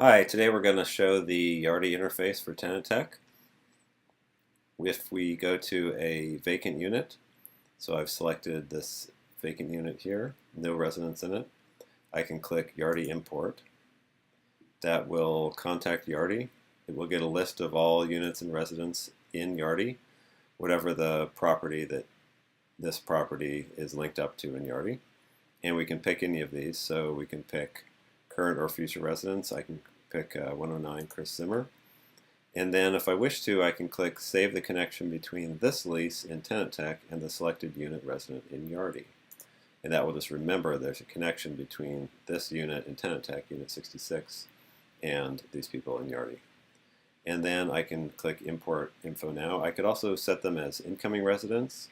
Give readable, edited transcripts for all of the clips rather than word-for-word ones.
Hi, today we're going to show the Yardi interface for TenantTech. If we go to a vacant unit, so I've selected this vacant unit here, no residents in it, I can click Yardi import. That will contact Yardi. It will get a list of all units and residents in Yardi, whatever the property that this property is linked up to in Yardi. And we can pick any of these, so we can pick current or future residents. I can pick 109 Chris Zimmer. And then if I wish to, I can click Save the connection between this lease in TenantTech and the selected unit resident in Yardi. And that will just remember there's a connection between this unit in TenantTech, Unit 66, and these people in Yardi. And then I can click Import Info Now. I could also set them as incoming residents,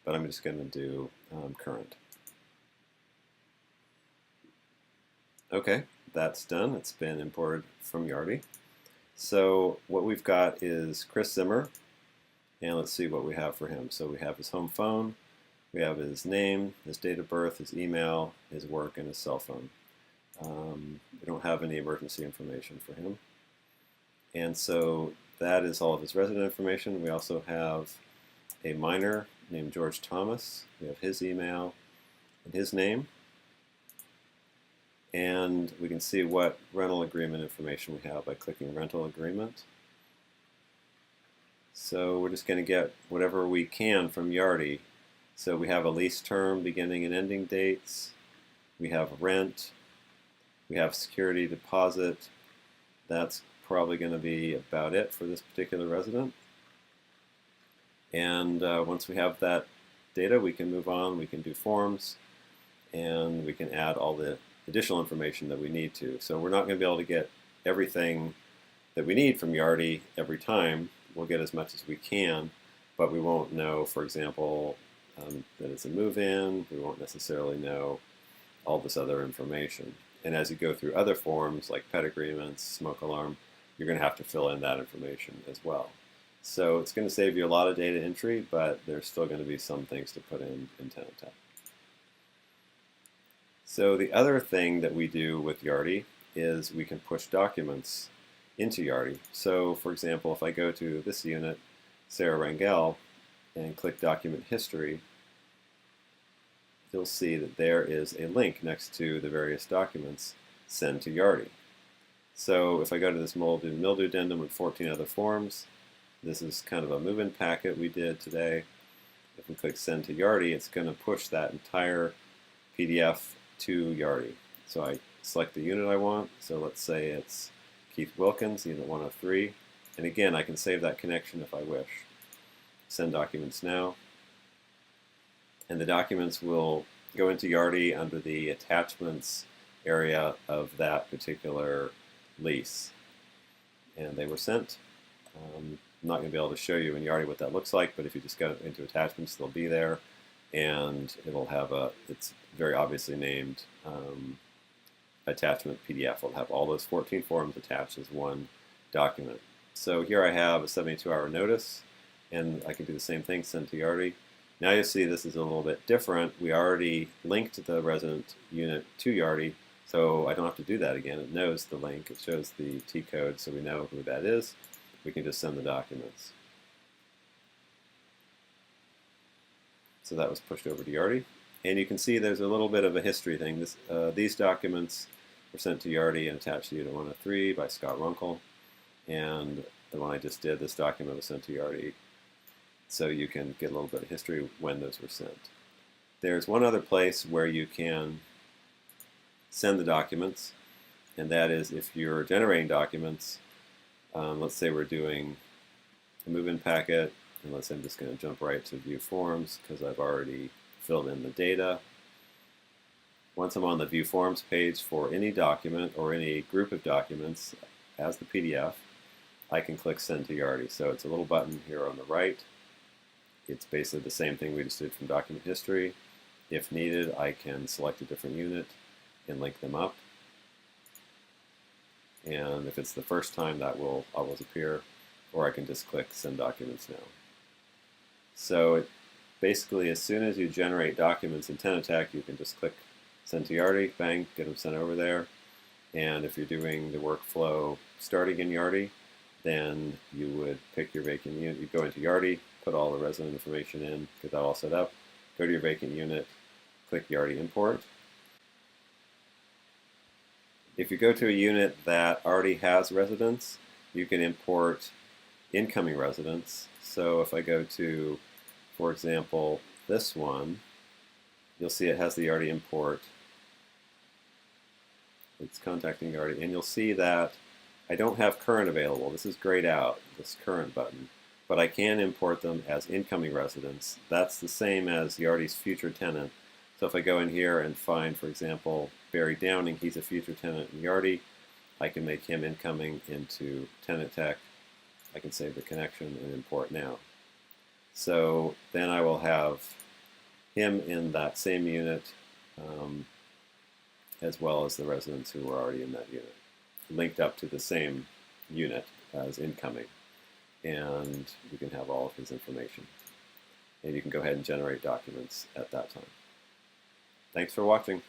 but I'm just going to do current. Okay, that's done. It's been imported from Yardi. So what we've got is Chris Zimmer, and let's see what we have for him. So we have his home phone, we have his name, his date of birth, his email, his work, and his cell phone. We don't have any emergency information for him. And so that is all of his resident information. We also have a minor named George Thomas. We have his email and his name. And we can see what rental agreement information we have by clicking Rental Agreement. So we're just going to get whatever we can from Yardi. So we have a lease term, beginning and ending dates. We have rent. We have security deposit. That's probably going to be about it for this particular resident. And once we have that data, we can move on. We can do forms, and we can add all the additional information that we need to. So we're not going to be able to get everything that we need from Yardi every time. We'll get as much as we can, but we won't know, for example, that it's a move-in. We won't necessarily know all this other information. And as you go through other forms like pet agreements, smoke alarm, you're going to have to fill in that information as well. So it's going to save you a lot of data entry, but there's still going to be some things to put in TenantTech. So the other thing that we do with Yardi is we can push documents into Yardi. So for example, if I go to this unit, Sarah Rangel, and click Document History, you'll see that there is a link next to the various documents, Send to Yardi. So if I go to this mold and mildew addendum with 14 other forms, this is kind of a move-in packet we did today. If we click Send to Yardi, it's going to push that entire PDF to Yardi. So I select the unit I want. So let's say it's Keith Wilkins, unit 103. And again, I can save that connection if I wish. Send documents now. And the documents will go into Yardi under the attachments area of that particular lease. And they were sent. I'm not going to be able to show you in Yardi what that looks like, but if you just go into attachments, they'll be there. And it'll have it's very obviously named attachment PDF. It'll have all those 14 forms attached as one document. So here I have a 72-hour notice, and I can do the same thing, Send to Yardi. Now you see this is a little bit different. We already linked the resident unit to Yardi, so I don't have to do that again. It knows the link. It shows the T code, so we know who that is. We can just send the documents. So that was pushed over to Yardi. And you can see there's a little bit of a history thing. These documents were sent to Yardi and attached to Unit 103 by Scott Runkle. And the one I just did, this document was sent to Yardi. So you can get a little bit of history when those were sent. There's one other place where you can send the documents, and that is if you're generating documents. Let's say we're doing a move-in packet. And let's say I'm just going to jump right to View Forms because I've already filled in the data. Once I'm on the View Forms page for any document or any group of documents as the PDF, I can click Send to Yardi. So it's a little button here on the right. It's basically the same thing we just did from Document History. If needed, I can select a different unit and link them up. And if it's the first time, that will always appear, or I can just click Send Documents Now. So basically, as soon as you generate documents in TenantTech, you can just click Send to Yardi, bang, get them sent over there. And if you're doing the workflow starting in Yardi, then you would pick your vacant unit. You go into Yardi, put all the resident information in, get that all set up, go to your vacant unit, click Yardi import. If you go to a unit that already has residents, you can import incoming residents. So if I go to, for example, this one, you'll see it has the Yardi import. It's contacting Yardi, and you'll see that I don't have current available. This is grayed out, this current button, but I can import them as incoming residents. That's the same as Yardi's future tenant. So if I go in here and find, for example, Barry Downing, he's a future tenant in Yardi, I can make him incoming into TenantTech. I can save the connection and import now. So then I will have him in that same unit, as well as the residents who were already in that unit, linked up to the same unit as incoming. And you can have all of his information. And you can go ahead and generate documents at that time. Thanks for watching.